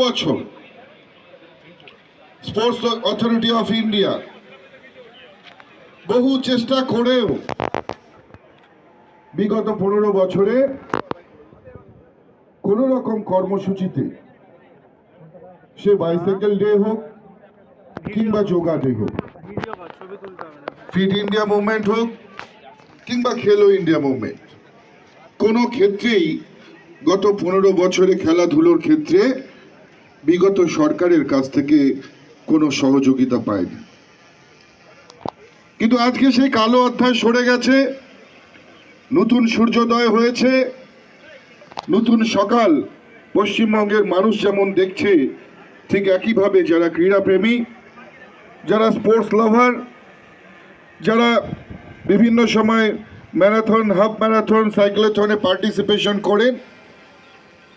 বছর sports authority of India বহু চেষ্টা করেও বিগত 15 বছরে কোন রকম কর্মসূচিতে, সে বাইসাইকেল ডে হোক কিংবা যোগা ডে হোক, ফিট ইন্ডিয়া মুভমেন্ট হোক কিংবা খেলো ইন্ডিয়া মুভমেন্ট, কোনো ক্ষেত্রেই গত 15 বছরে খেলাধুলোর ক্ষেত্রে বিগত সরকারের কাছ থেকে কোনো সহযোগিতা পায়নি। কিন্তু আজকে সেই কালো অধ্যায় সরে গেছে, নতুন সূর্যোদয় হয়েছে, নতুন সকাল পশ্চিমবঙ্গের মানুষ যেমন দেখছে, ঠিক একইভাবে যারা ক্রীড়াপ্রেমী, যারা স্পোর্টস লাভার, যারা বিভিন্ন সময় ম্যারাথন, হাফ ম্যারাথন, সাইক্লোথনে পার্টিসিপেশন করেন,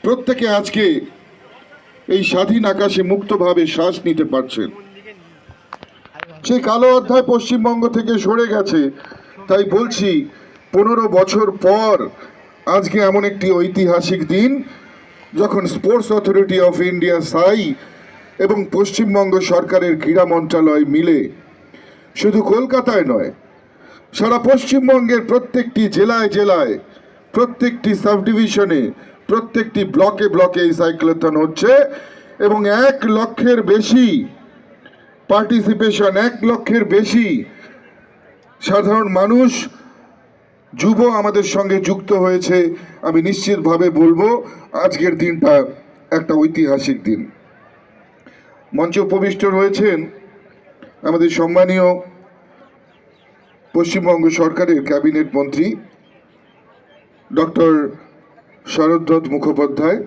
প্রত্যেকে আজকে এই স্বাধীন আকাশে মুক্তভাবে শ্বাস নিতে পারছেন। সেই কালো অধ্যায় পশ্চিমবঙ্গ থেকে সরে গেছে। তাই বলছি, 15 বছর পর আজকে এমন একটি ঐতিহাসিক দিন যখন স্পোর্টস অথরিটি অফ ইন্ডিয়া সাই এবং পশ্চিমবঙ্গ সরকারের ক্রীড়া মন্ত্রণালয় মিলে শুধু কলকাতায় নয়, সারা পশ্চিমবঙ্গের প্রত্যেকটি জেলায় জেলায়, প্রত্যেকটি সাব ডিভিশনে, প্রত্যেকটি ব্লকে ব্লকে এই সাইক্লোথন হচ্ছে এবং 1 লক্ষের বেশি পার্টিসিপেশন, 1 লক্ষের বেশি সাধারণ মানুষ, যুব আমাদের সঙ্গে যুক্ত হয়েছে। আমি নিশ্চিতভাবে বলবো আজকের দিনটা একটা ঐতিহাসিক দিন। মঞ্চে উপবিষ্ট রয়েছেন আমাদের সম্মানীয় পশ্চিমবঙ্গ সরকারের ক্যাবিনেট মন্ত্রী ডক্টর শরদ্রথ মুখোপাধ্যায়,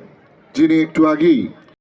যিনি একটু আগেই